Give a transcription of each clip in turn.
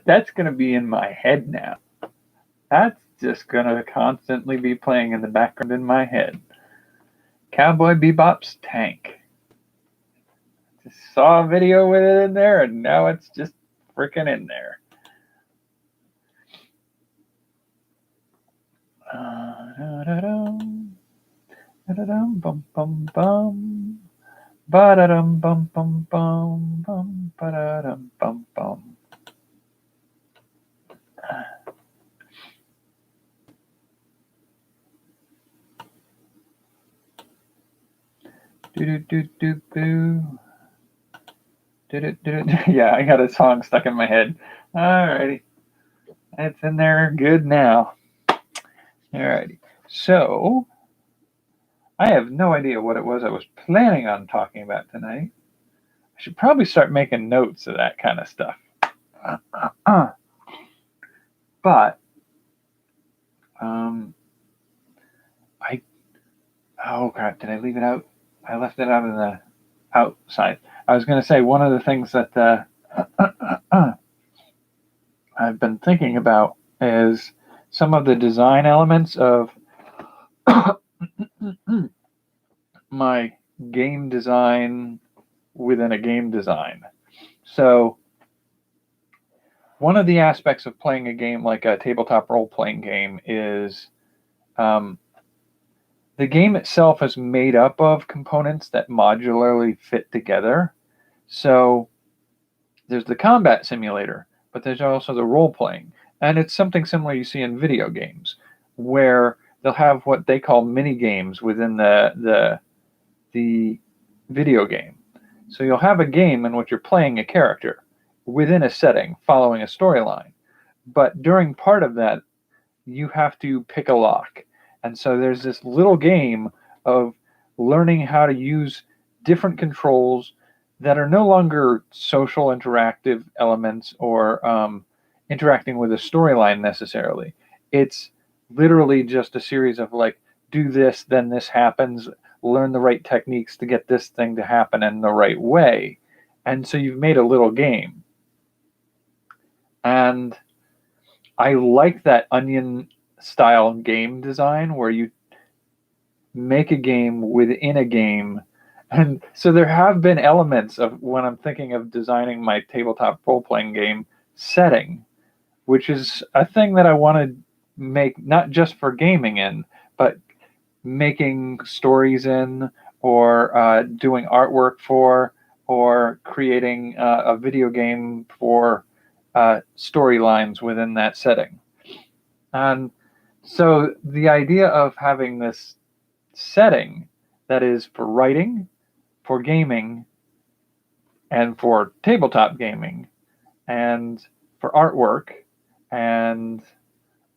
That's going to be in my head now. That's just going to constantly be playing in the background in my head. Cowboy Bebop's tank. Just saw a video with it in there, and now it's just freaking in there. Da-da-dum, bum, bum, bum. Ba-da-dum, bum, bum, bum, bum, ba-da-dum, bum, bum. Do-do-do-do-boo. Yeah, I got a song stuck in my head. Alrighty. It's in there good now. Alrighty. So, I have no idea what it was I was planning on talking about tonight. I should probably start making notes of that kind of stuff. But, oh crap, did I leave it out? I left it out of the outside. I was going to say one of the things that I've been thinking about is some of the design elements of my game design within a game design. So, one of the aspects of playing a game like a tabletop role-playing game is the game itself is made up of components that modularly fit together. So, there's the combat simulator, but there's also the role-playing. And it's something similar you see in video games, where they'll have what they call mini games within the video game. So you'll have a game in which you're playing a character within a setting, following a storyline. But during part of that, you have to pick a lock. And so there's this little game of learning how to use different controls that are no longer social interactive elements or interacting with a storyline necessarily. It's literally just a series of like, do this, then this happens, learn the right techniques to get this thing to happen in the right way. And so you've made a little game. And I like that Onion style game design where you make a game within a game. And so there have been elements of when I'm thinking of designing my tabletop role-playing game setting, which is a thing that I want to make not just for gaming in, but making stories in, or doing artwork for, or creating a video game for storylines within that setting. And so the idea of having this setting that is for writing, for gaming, and for tabletop gaming, and for artwork, and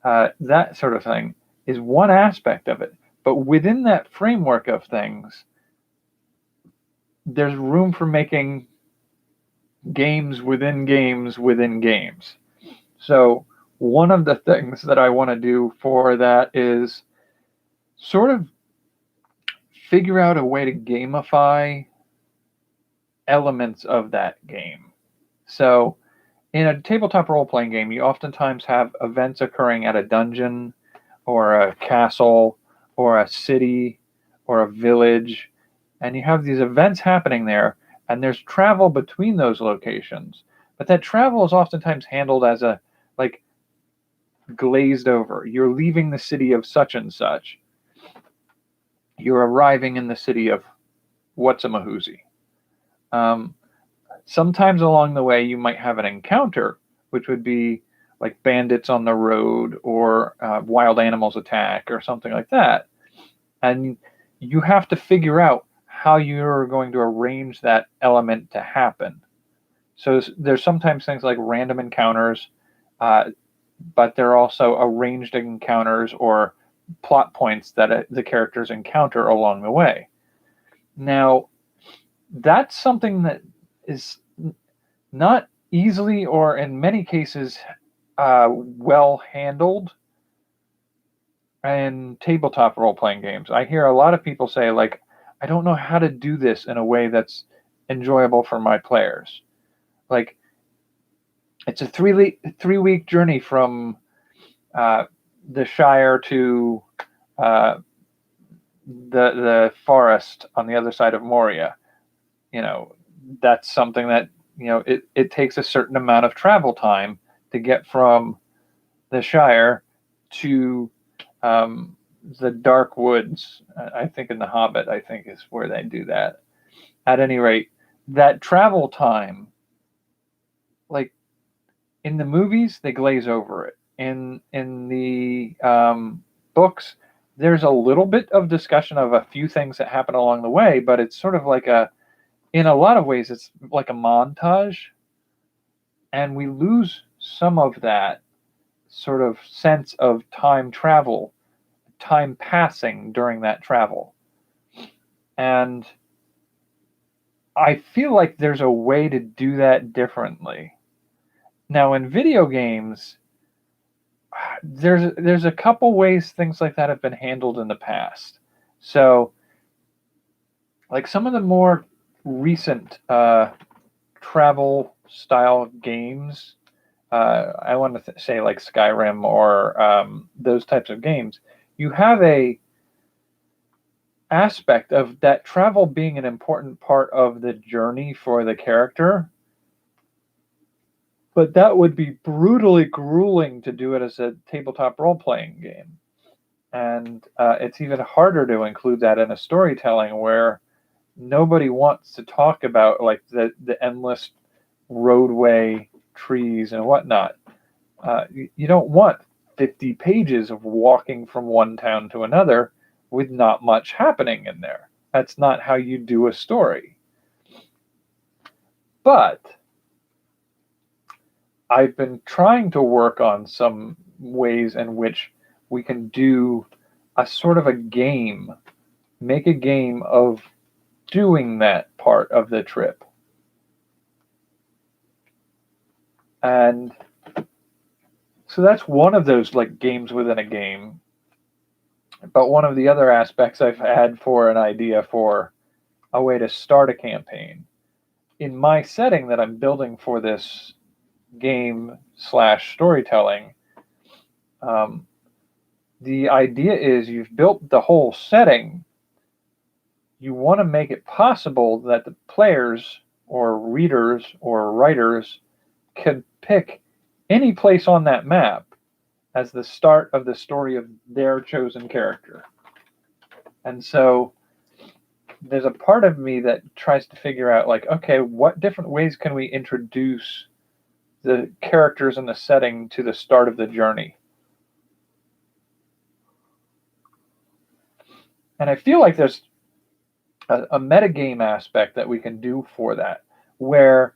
that sort of thing is one aspect of it. But within that framework of things, there's room for making games within games within games. So one of the things that I want to do for that is sort of figure out a way to gamify elements of that game. So in a tabletop role-playing game, you oftentimes have events occurring at a dungeon or a castle or a city or a village, and you have these events happening there, and there's travel between those locations. But that travel is oftentimes handled as a, like, glazed over. You're leaving the city of such and such. You're arriving in the city of Whatsamahoozy. Sometimes along the way, you might have an encounter, which would be like bandits on the road or wild animals attack or something like that. And you have to figure out how you're going to arrange that element to happen. So there's sometimes things like random encounters, but there are also arranged encounters or plot points that the characters encounter along the way. Now, that's something that is not easily or in many cases well handled in tabletop role-playing games. I hear a lot of people say, like, I don't know how to do this in a way that's enjoyable for my players. Like, it's a 3 week journey from the Shire to the forest on the other side of Moria. That's something that it takes a certain amount of travel time to get from the Shire to the dark woods. I think in The Hobbit, I think is where they do that. At any rate, that travel time, like in the movies, they glaze over it. In the books, there's a little bit of discussion of a few things that happen along the way, but it's sort of like in a lot of ways, it's like a montage, and we lose some of that sort of sense of time travel, time passing during that travel. And I feel like there's a way to do that differently. Now, in video games, there's a couple ways things like that have been handled in the past. So, like some of the more recent travel style games, I want to say like Skyrim or those types of games, you have a aspect of that travel being an important part of the journey for the character, but that would be brutally grueling to do it as a tabletop role-playing game. And it's even harder to include that in a storytelling where nobody wants to talk about like the endless roadway, trees, and whatnot. You don't want 50 pages of walking from one town to another with not much happening in there. That's not how you do a story. But I've been trying to work on some ways in which we can do a sort of a game, make a game of doing that part of the trip. And so that's one of those like games within a game. But one of the other aspects I've had for an idea for a way to start a campaign in my setting that I'm building for this game / storytelling, the idea is you've built the whole setting. You want to make it possible that the players or readers or writers can pick any place on that map as the start of the story of their chosen character. And so there's a part of me that tries to figure out, like, okay, what different ways can we introduce the characters and the setting to the start of the journey? And I feel like there's a metagame aspect that we can do for that, where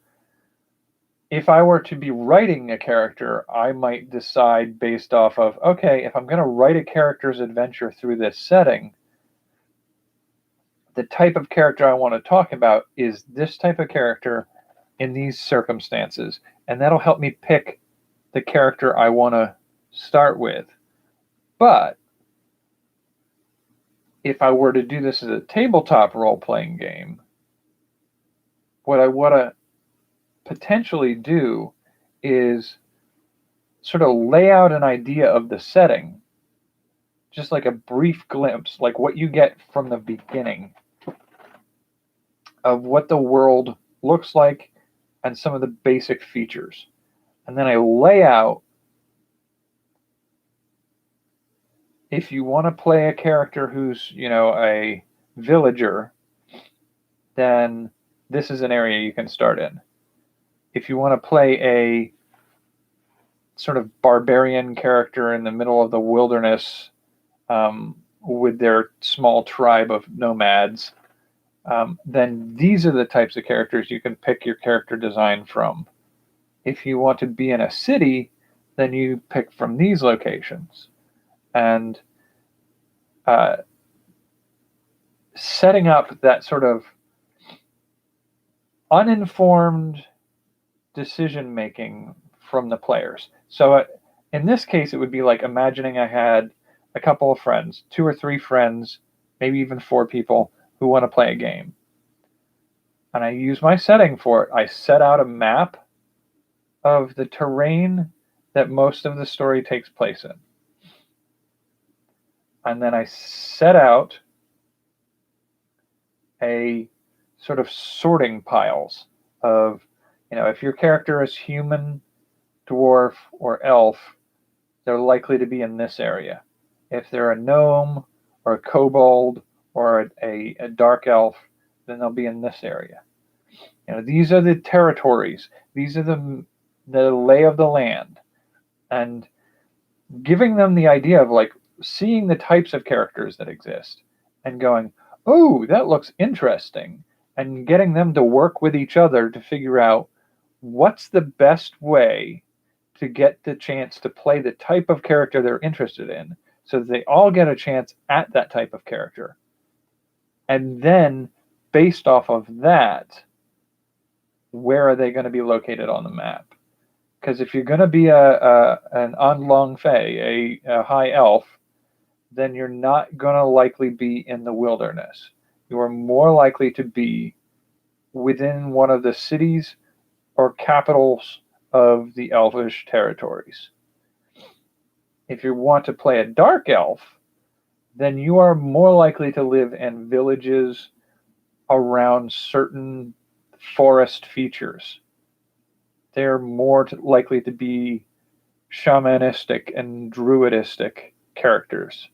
if I were to be writing a character, I might decide based off of, okay, if I'm going to write a character's adventure through this setting, the type of character I want to talk about is this type of character in these circumstances. And that'll help me pick the character I want to start with. But if I were to do this as a tabletop role-playing game, what I want to potentially do is sort of lay out an idea of the setting, just like a brief glimpse, like what you get from the beginning of what the world looks like and some of the basic features. And then I lay out, if you want to play a character who's, a villager, then this is an area you can start in. If you want to play a sort of barbarian character in the middle of the wilderness with their small tribe of nomads, then these are the types of characters you can pick your character design from. If you want to be in a city, then you pick from these locations. And setting up that sort of uninformed decision making from the players. So in this case, it would be like imagining I had a couple of friends, 2 or 3 friends, maybe even 4 people who want to play a game. And I use my setting for it. I set out a map of the terrain that most of the story takes place in. And then I set out a sort of sorting piles of, if your character is human, dwarf, or elf, they're likely to be in this area. If they're a gnome or a kobold or a dark elf, then they'll be in this area. These are the territories. These are the lay of the land. And giving them the idea of like seeing the types of characters that exist and going, oh, that looks interesting, and getting them to work with each other to figure out what's the best way to get the chance to play the type of character they're interested in so that they all get a chance at that type of character. And then, based off of that, where are they going to be located on the map? Because if you're going to be an Anlong Fey, a high elf, then you're not going to likely be in the wilderness. You are more likely to be within one of the cities or capitals of the elvish territories. If you want to play a dark elf, then you are more likely to live in villages around certain forest features. They're more likely to be shamanistic and druidistic characters.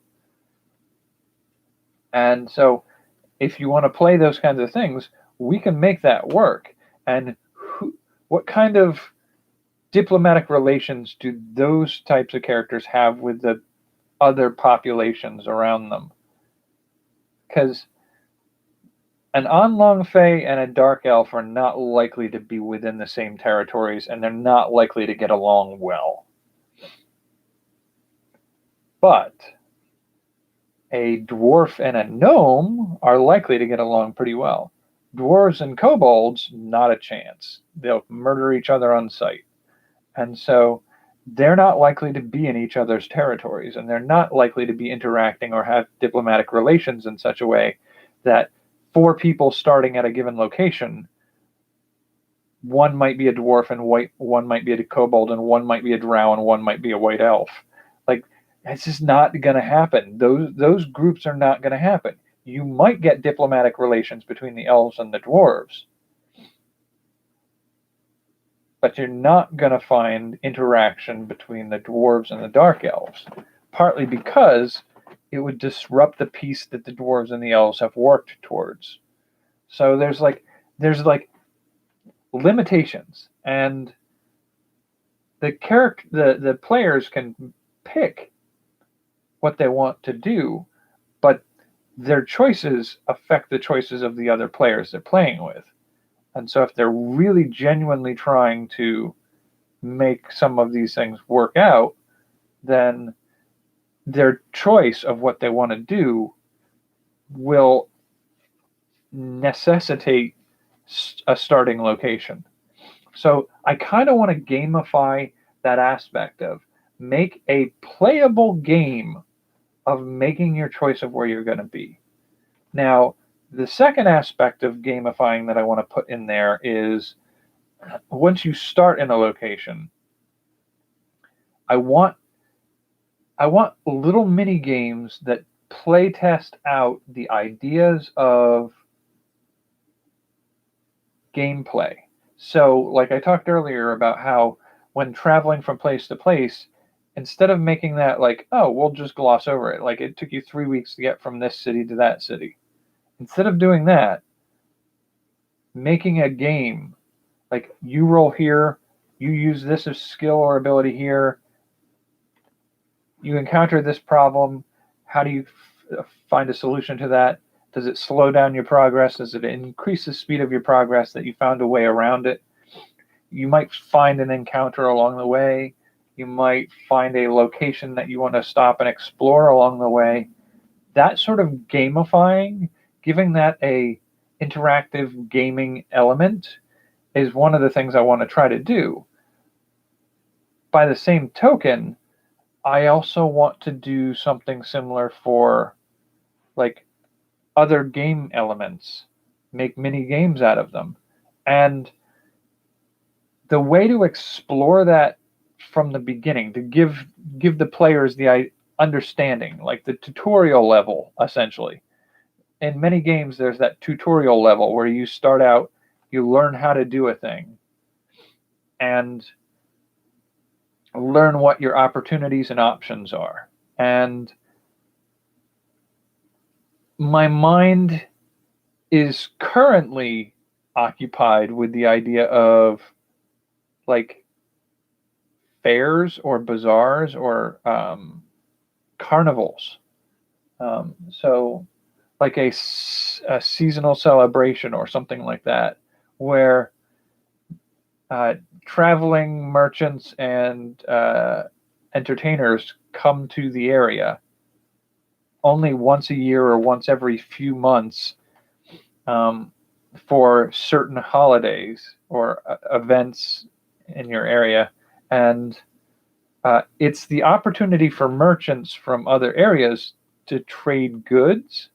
And so if you want to play those kinds of things, we can make that work. And what kind of diplomatic relations do those types of characters have with the other populations around them? Because an Anlong Fey and a Dark Elf are not likely to be within the same territories, and they're not likely to get along well. But a dwarf and a gnome are likely to get along pretty well. Dwarves and kobolds, not a chance. They'll murder each other on sight. And so they're not likely to be in each other's territories, and they're not likely to be interacting or have diplomatic relations in such a way that 4 people starting at a given location, one might be a dwarf and white, one might be a kobold, and one might be a drow, and one might be a white elf. Like, it's just not going to happen. Those groups are not going to happen. You might get diplomatic relations between the elves and the dwarves, but you're not going to find interaction between the dwarves and the dark elves, partly because it would disrupt the peace that the dwarves and the elves have worked towards. So there's limitations, and the players can pick what they want to do, but their choices affect the choices of the other players they're playing with. And so if they're really genuinely trying to make some of these things work out, then their choice of what they want to do will necessitate a starting location. So I kind of want to gamify that aspect of make a playable game of making your choice of where you're going to be. Now, the second aspect of gamifying that I want to put in there is once you start in a location, I want little mini games that play test out the ideas of gameplay. So, like I talked earlier about how when traveling from place to place, instead of making that like, oh, we'll just gloss over it, like it took you 3 weeks to get from this city to that city. Instead of doing that, making a game, like you roll here, you use this as skill or ability here, you encounter this problem, how do you find a solution to that? Does it slow down your progress? Does it increase the speed of your progress that you found a way around it? You might find an encounter along the way. You might find a location that you want to stop and explore along the way. That sort of gamifying, giving that a interactive gaming element, is one of the things I want to try to do. By the same token, I also want to do something similar for like other game elements, make mini games out of them. And the way to explore that from the beginning, to give the players the understanding, like the tutorial level, essentially. In many games, there's that tutorial level where you start out, you learn how to do a thing, and learn what your opportunities and options are. And my mind is currently occupied with the idea of like fairs or bazaars or carnivals. So, like a seasonal celebration or something like that, where traveling merchants and entertainers come to the area only once a year or once every few months for certain holidays or events in your area. And it's the opportunity for merchants from other areas to trade goods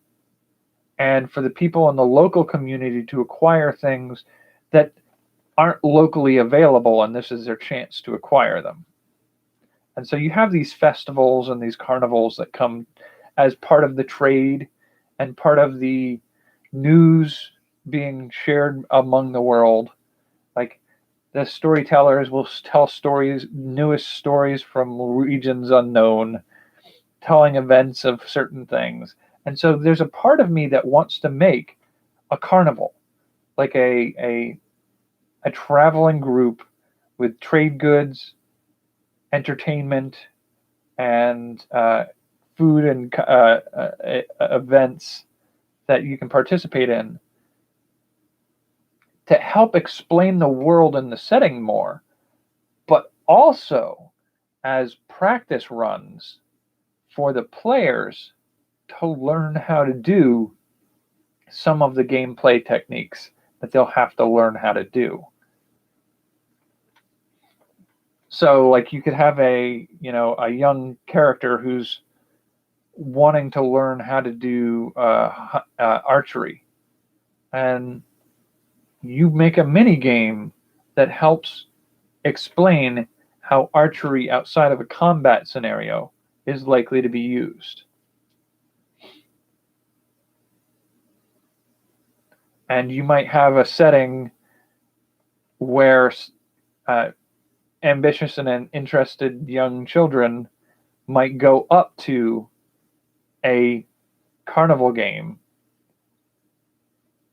and for the people in the local community to acquire things that aren't locally available, and this is their chance to acquire them. And so you have these festivals and these carnivals that come as part of the trade and part of the news being shared among the world. Like the storytellers will tell stories, newest stories from regions unknown, telling events of certain things. And so there's a part of me that wants to make a carnival, like a traveling group with trade goods, entertainment, and food and events that you can participate in to help explain the world and the setting more, but also as practice runs for the players to learn how to do some of the gameplay techniques that they'll have to learn how to do. So like you could have a young character who's wanting to learn how to do archery, and you make a mini game that helps explain how archery outside of a combat scenario is likely to be used. And you might have a setting where ambitious and interested young children might go up to a carnival game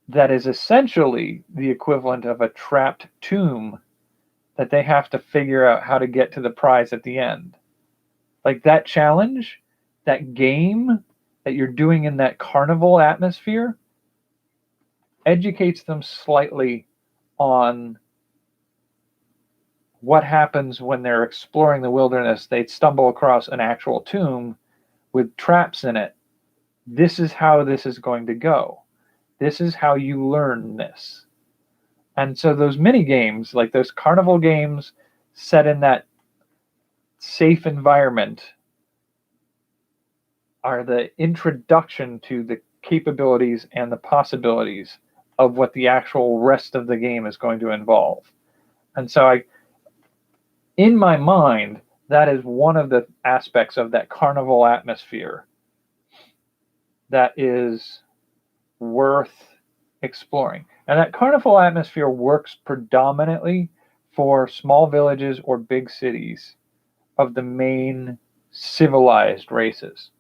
that is essentially the equivalent of a trapped tomb that they have to figure out how to get to the prize at the end. Like that challenge, that game that you're doing in that carnival atmosphere educates them slightly on what happens when they're exploring the wilderness. They stumble across an actual tomb with traps in it. This is how this is going to go. This is how you learn this. And so those mini games, like those carnival games set in that safe environment, are the introduction to the capabilities and the possibilities of what the actual rest of the game is going to involve. And so in my mind, that is one of the aspects of that carnival atmosphere that is worth exploring. And that carnival atmosphere works predominantly for small villages or big cities of the main civilized races.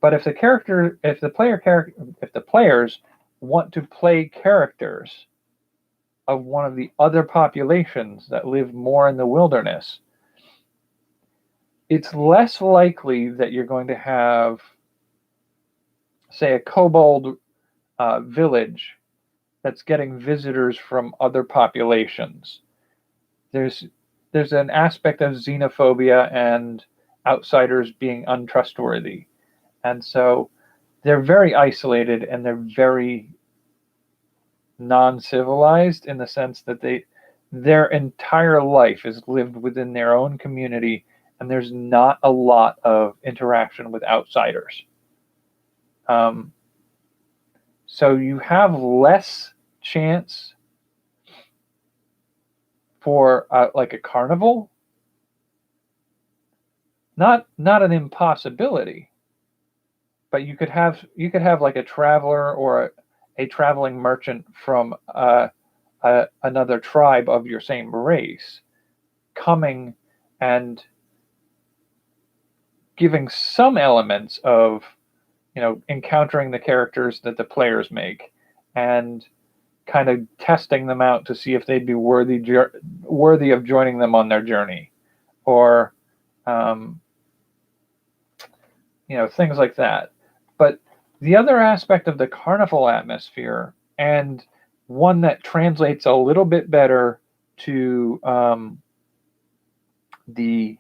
But if the players want to play characters of one of the other populations that live more in the wilderness, it's less likely that you're going to have, say, a kobold village that's getting visitors from other populations. There's an aspect of xenophobia and outsiders being untrustworthy. And so they're very isolated and they're very non-civilized in the sense that their entire life is lived within their own community, and there's not a lot of interaction with outsiders. So you have less chance for like a carnival, not an impossibility, but you could have like a traveler or a traveling merchant from another tribe of your same race coming and giving some elements of, encountering the characters that the players make and kind of testing them out to see if they'd be worthy of joining them on their journey, or things like that. But the other aspect of the carnival atmosphere, and one that translates a little bit better to the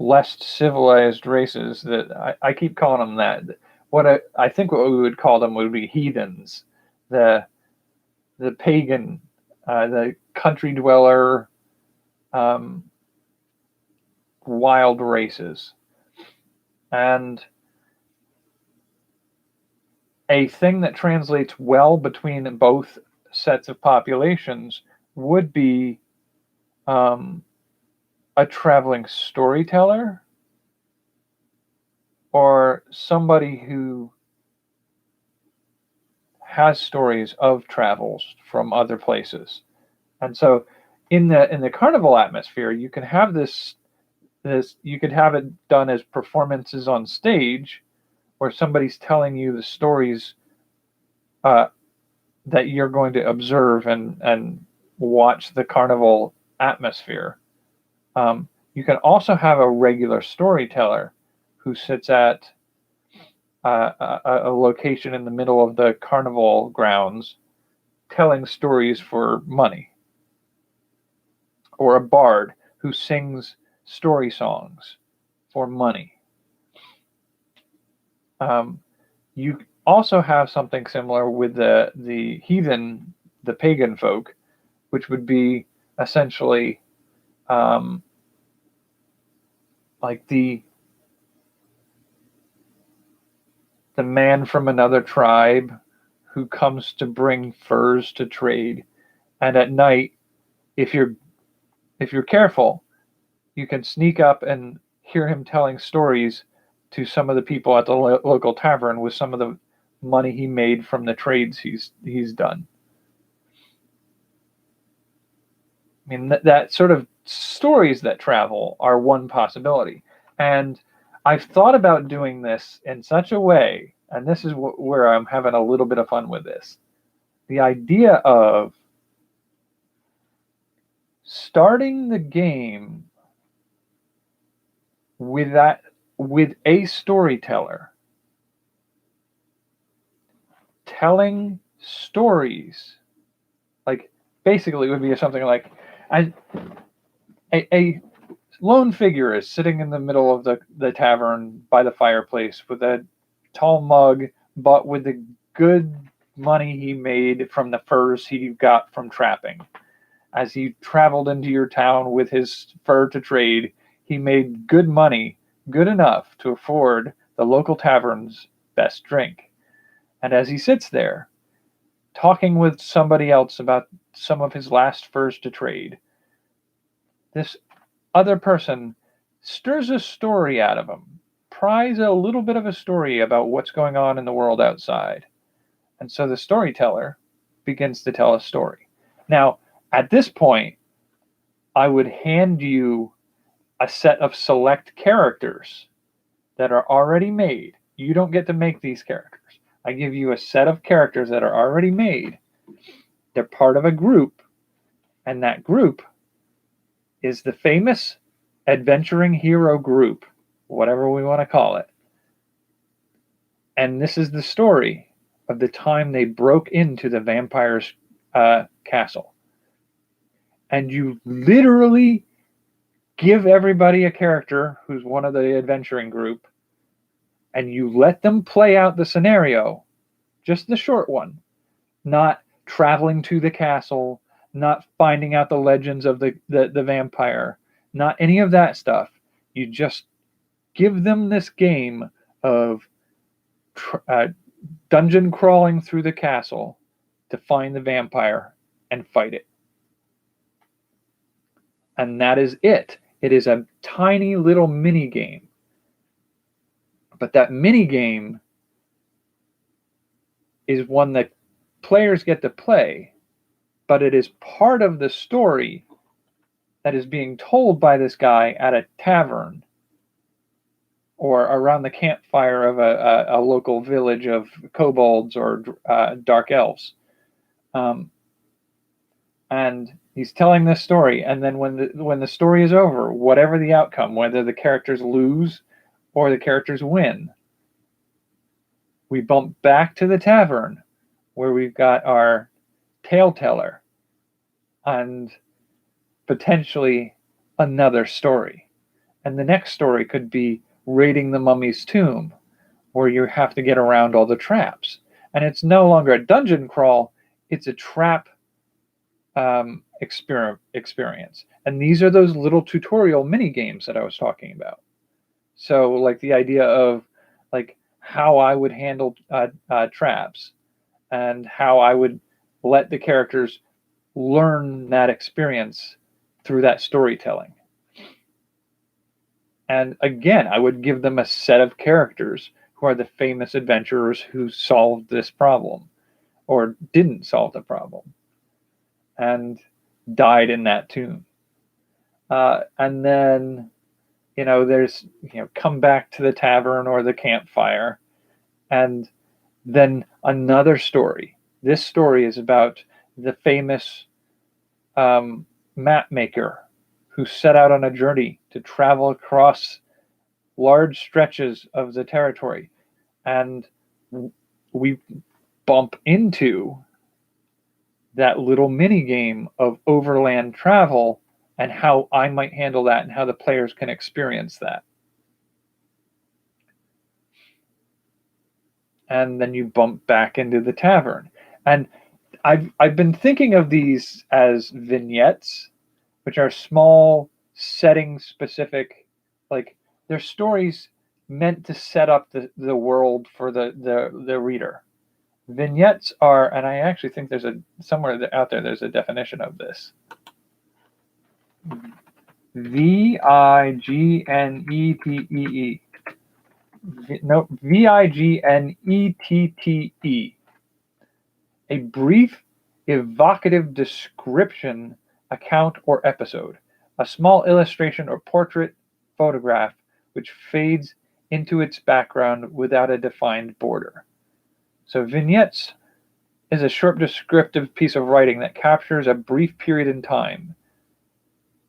less civilized races, that I keep calling them that. What I think what we would call them would be heathens, the pagan, the country dweller, wild races. And a thing that translates well between both sets of populations would be a traveling storyteller, or somebody who has stories of travels from other places. And so in the carnival atmosphere, you can have this you could have it done as performances on stage, where somebody's telling you the stories that you're going to observe and watch the carnival atmosphere. You can also have a regular storyteller who sits at a location in the middle of the carnival grounds telling stories for money, or a bard who sings story songs for money. You also have something similar with the heathen, the pagan folk, which would be essentially like the man from another tribe who comes to bring furs to trade. And at night, if you're careful, you can sneak up and hear him telling stories to some of the people at the local tavern with some of the money he made from the trades he's done. I mean, that sort of stories that travel are one possibility. And I've thought about doing this in such a way, and this is where I'm having a little bit of fun with this. The idea of starting the game with a storyteller telling stories, like basically it would be something like a lone figure is sitting in the middle of the tavern by the fireplace with a tall mug, but with the good money he made from the furs he got from trapping. As he traveled into your town with his fur to trade, he made good money, good enough to afford the local tavern's best drink. And as he sits there, talking with somebody else about some of his last furs to trade, this other person stirs a story out of him, pries a little bit of a story about what's going on in the world outside. And so the storyteller begins to tell a story. Now, at this point, I would hand you a set of select characters that are already made. You don't get to make these characters. I give you a set of characters that are already made. They're part of a group, and that group is the famous adventuring hero group, whatever we want to call it. And this is the story of the time they broke into the vampire's castle. And you literally give everybody a character who's one of the adventuring group, and you let them play out the scenario, just the short one, not traveling to the castle, not finding out the legends of the vampire, not any of that stuff. You just give them this game of dungeon crawling through the castle to find the vampire and fight it. and that is it. It is a tiny little mini game. But that mini game is one that players get to play, but it is part of the story that is being told by this guy at a tavern or around the campfire of a local village of kobolds or dark elves. And he's telling this story, and then when the story is over, whatever the outcome, whether the characters lose or the characters win, we bump back to the tavern where we've got our tale teller and potentially another story. And the next story could be raiding the mummy's tomb, where you have to get around all the traps. And it's no longer a dungeon crawl, it's a trap experience. And these are those little tutorial mini games that I was talking about. So like the idea of like how I would handle traps and how I would let the characters learn that experience through that storytelling. And again, I would give them a set of characters who are the famous adventurers who solved this problem or didn't solve the problem and died in that tomb. And then, there's, come back to the tavern or the campfire, and then another story. This story is about the famous map maker who set out on a journey to travel across large stretches of the territory. And we bump into that little mini game of overland travel and how I might handle that and how the players can experience that. And then you bump back into the tavern. And I've been thinking of these as vignettes, which are small, setting specific, like they're stories meant to set up the world for the reader. Vignettes are, and I actually think there's somewhere out there there's a definition of this. Vignette. No, Vignette. A brief, evocative description, account, or episode. A small illustration or portrait photograph which fades into its background without a defined border. So vignettes is a short descriptive piece of writing that captures a brief period in time.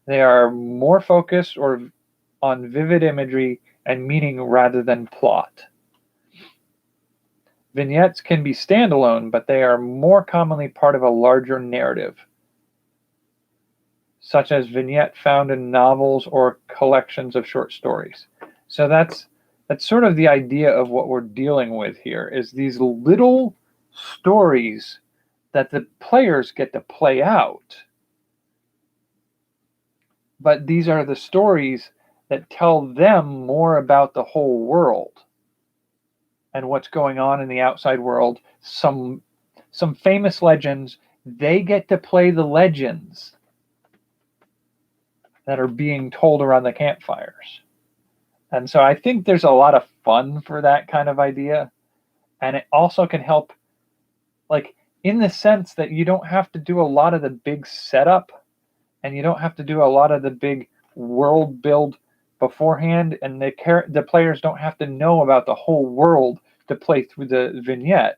They are more focused or on vivid imagery and meaning rather than plot. Vignettes can be standalone, but they are more commonly part of a larger narrative, such as vignette found in novels or collections of short stories. So that's sort of the idea of what we're dealing with here, is these little stories that the players get to play out. But these are the stories that tell them more about the whole world and what's going on in the outside world. Some famous legends, they get to play the legends that are being told around the campfires. And so I think there's a lot of fun for that kind of idea. And it also can help, like, in the sense that you don't have to do a lot of the big setup and you don't have to do a lot of the big world build beforehand, and the players don't have to know about the whole world to play through the vignette.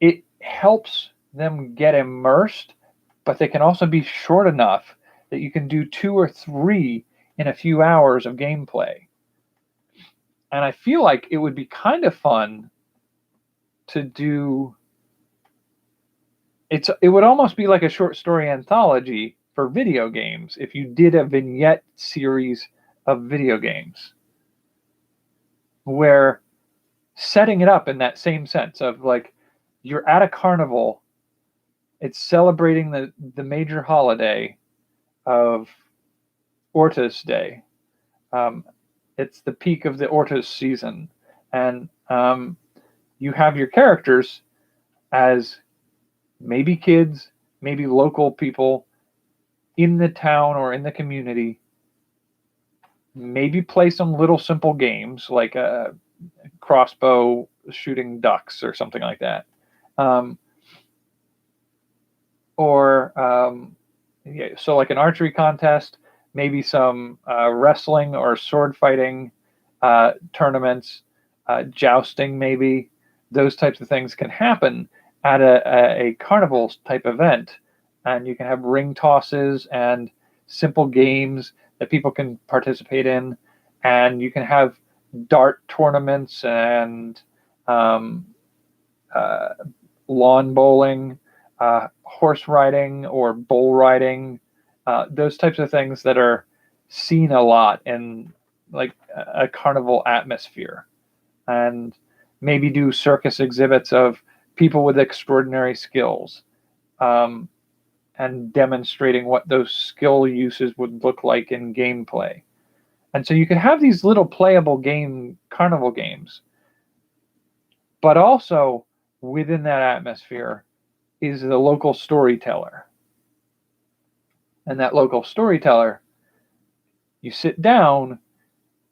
It helps them get immersed, but they can also be short enough that you can do 2 or 3 in a few hours of gameplay. And I feel like it would be kind of fun to do. It would almost be like a short story anthology for video games if you did a vignette series of video games, where setting it up in that same sense of like you're at a carnival, it's celebrating the major holiday of Ortus Day. It's the peak of the Ortus season, and you have your characters as maybe kids, maybe local people, in the town or in the community, maybe play some little simple games like a crossbow shooting ducks or something like that. So like an archery contest, maybe some wrestling or sword fighting tournaments, jousting maybe. Those types of things can happen at a carnival type event, and you can have ring tosses and simple games that people can participate in, and you can have dart tournaments and um, uh, lawn bowling, horse riding or bull riding, those types of things that are seen a lot in like a carnival atmosphere, and maybe do circus exhibits of people with extraordinary skills, um, and demonstrating what those skill uses would look like in gameplay. And so you could have these little playable carnival games, but also within that atmosphere is the local storyteller. And that local storyteller, you sit down,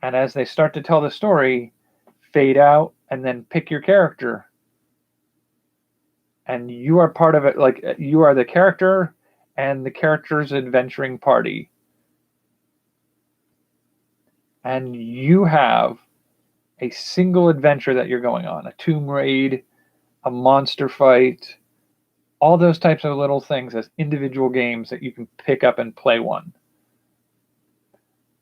and as they start to tell the story, fade out and then pick your character. And you are part of it, like you are the character and the character's adventuring party. And you have a single adventure that you're going on, a tomb raid, a monster fight, all those types of little things as individual games that you can pick up and play one.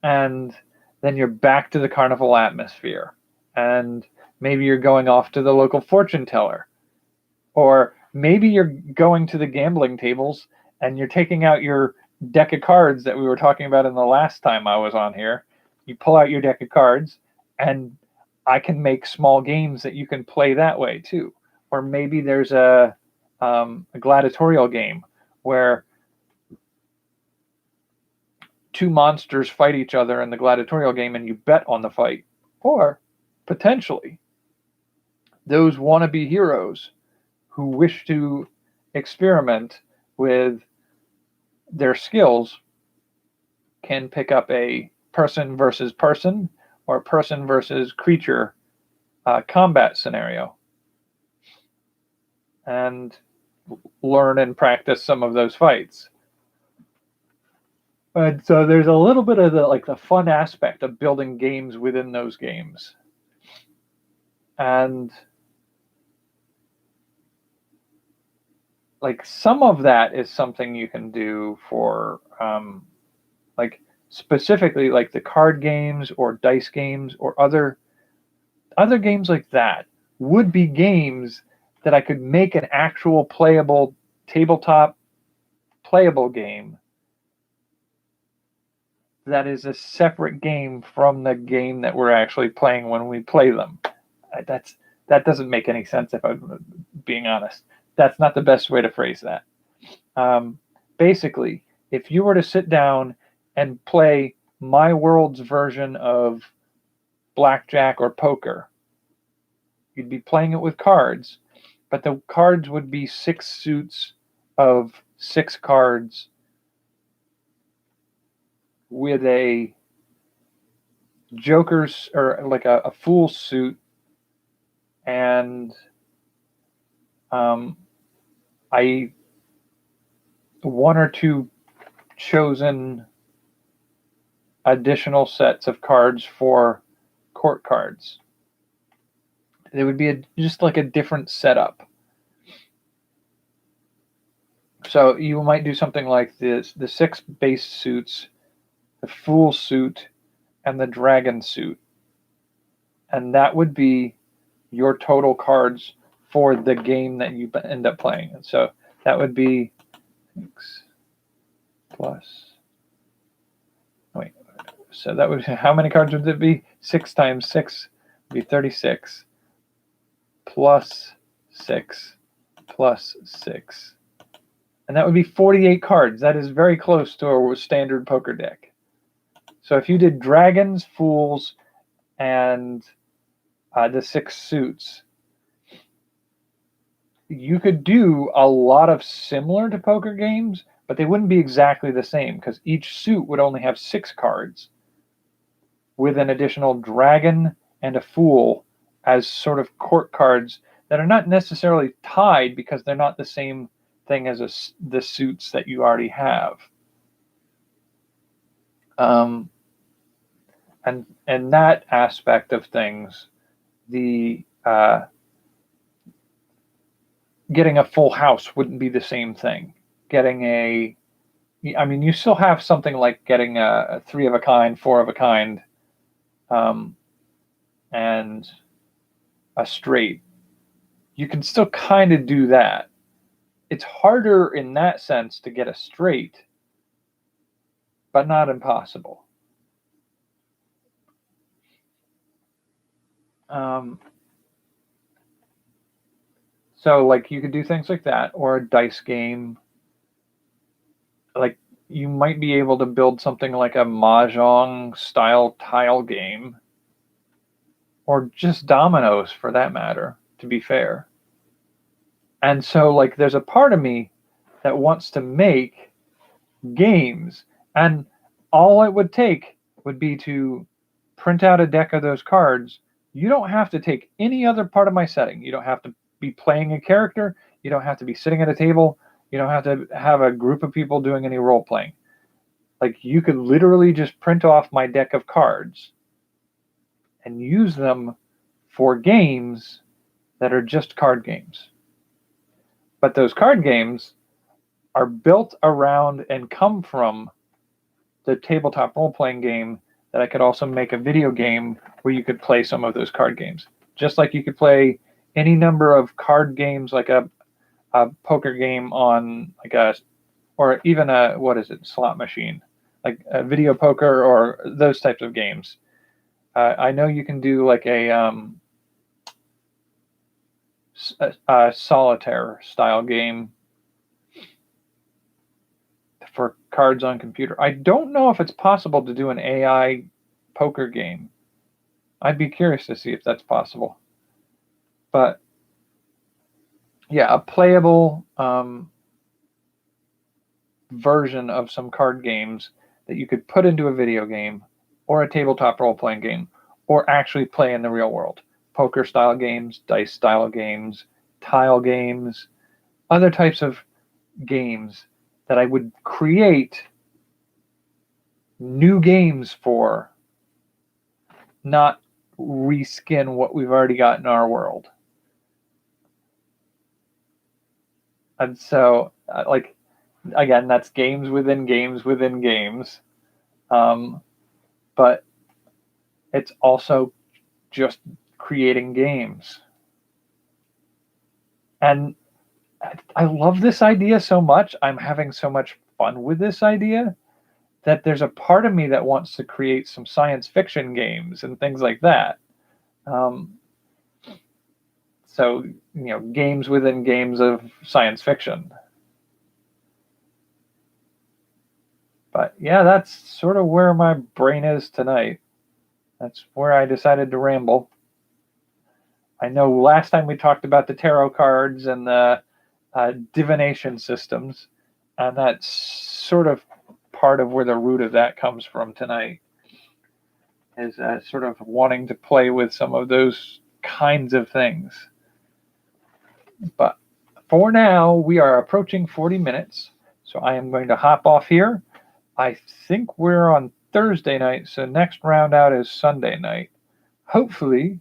And then you're back to the carnival atmosphere. And maybe you're going off to the local fortune teller. Or maybe you're going to the gambling tables and you're taking out your deck of cards that we were talking about in the last time I was on here. You pull out your deck of cards, and I can make small games that you can play that way too. Or maybe there's a gladiatorial game where two monsters fight each other in the gladiatorial game and you bet on the fight. Or potentially those wannabe heroes who wish to experiment with their skills can pick up a person versus person or person versus creature combat scenario and learn and practice some of those fights. And so there's a little bit of the fun aspect of building games within those games. And like some of that is something you can do for like specifically like the card games or dice games or other games like that would be games that I could make an actual playable tabletop playable game that is a separate game from the game that we're actually playing when we play them. That doesn't make any sense if I'm being honest. That's not the best way to phrase that. Basically, if you were to sit down and play my world's version of blackjack or poker, you'd be playing it with cards, but the cards would be 6 suits of 6 cards with a joker's or like a fool's suit and I one or two chosen additional sets of cards for court cards. It would be just like a different setup. So you might do something like this: the 6 base suits, the fool suit, and the dragon suit, and that would be your total cards for the game that you end up playing. And so that would be 6 plus. Wait. So that would, how many cards would it be? 6 times 6 would be 36 plus 6 plus 6. And that would be 48 cards. That is very close to a standard poker deck. So if you did dragons, fools, and the 6 suits, you could do a lot of similar to poker games, but they wouldn't be exactly the same because each suit would only have 6 cards with an additional dragon and a fool as sort of court cards that are not necessarily tied because they're not the same thing as the suits that you already have. And that aspect of things, the getting a full house wouldn't be the same thing. You still have something like getting a 3 of a kind, 4 of a kind, and a straight. You can still kind of do that. It's harder in that sense to get a straight, but not impossible. So like you could do things like that, or a dice game. Like you might be able to build something like a Mahjong style tile game, or just dominoes for that matter, to be fair. And so like there's a part of me that wants to make games, and all it would take would be to print out a deck of those cards. You don't have to take any other part of my setting. You don't have to be playing a character. You don't have to be sitting at a table. You don't have to have a group of people doing any role playing. Like you could literally just print off my deck of cards and use them for games that are just card games. But those card games are built around and come from the tabletop role-playing game that I could also make a video game where you could play some of those card games. Just like you could play any number of card games, like a poker game on like or even a, slot machine, like a video poker or those types of games. I know you can do like a solitaire style game for cards on computer. I don't know if it's possible to do an AI poker game. I'd be curious to see if that's possible. But yeah, a playable version of some card games that you could put into a video game or a tabletop role-playing game or actually play in the real world. Poker style games, dice style games, tile games, other types of games that I would create new games for, not reskin what we've already got in our world. And so, like, again, that's games within games within games. But it's also just creating games. And I love this idea so much. I'm having so much fun with this idea that there's a part of me that wants to create some science fiction games and things like that. So, games within games of science fiction. But yeah, that's sort of where my brain is tonight. That's where I decided to ramble. I know last time we talked about the tarot cards and the divination systems, and that's sort of part of where the root of that comes from tonight, is sort of wanting to play with some of those kinds of things. But for now, we are approaching 40 minutes, so I am going to hop off here. I think we're on Thursday night, so next round out is Sunday night. Hopefully,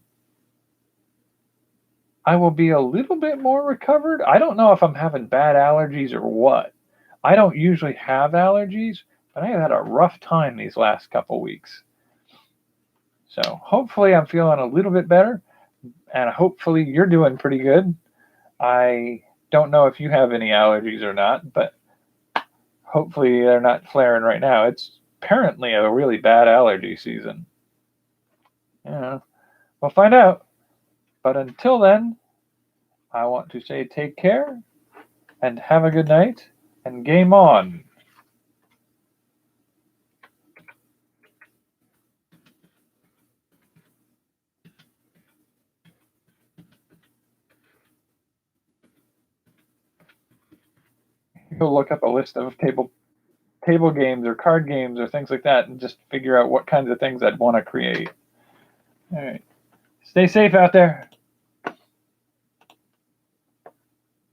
I will be a little bit more recovered. I don't know if I'm having bad allergies or what. I don't usually have allergies, but I have had a rough time these last couple weeks. So hopefully I'm feeling a little bit better, and hopefully you're doing pretty good. I don't know if you have any allergies or not, but hopefully they're not flaring right now. It's apparently a really bad allergy season. Yeah, we'll find out. But until then, I want to say take care and have a good night and game on. go look up a list of table games or card games or things like that and just figure out what kinds of things I'd want to create. All right. Stay safe out there.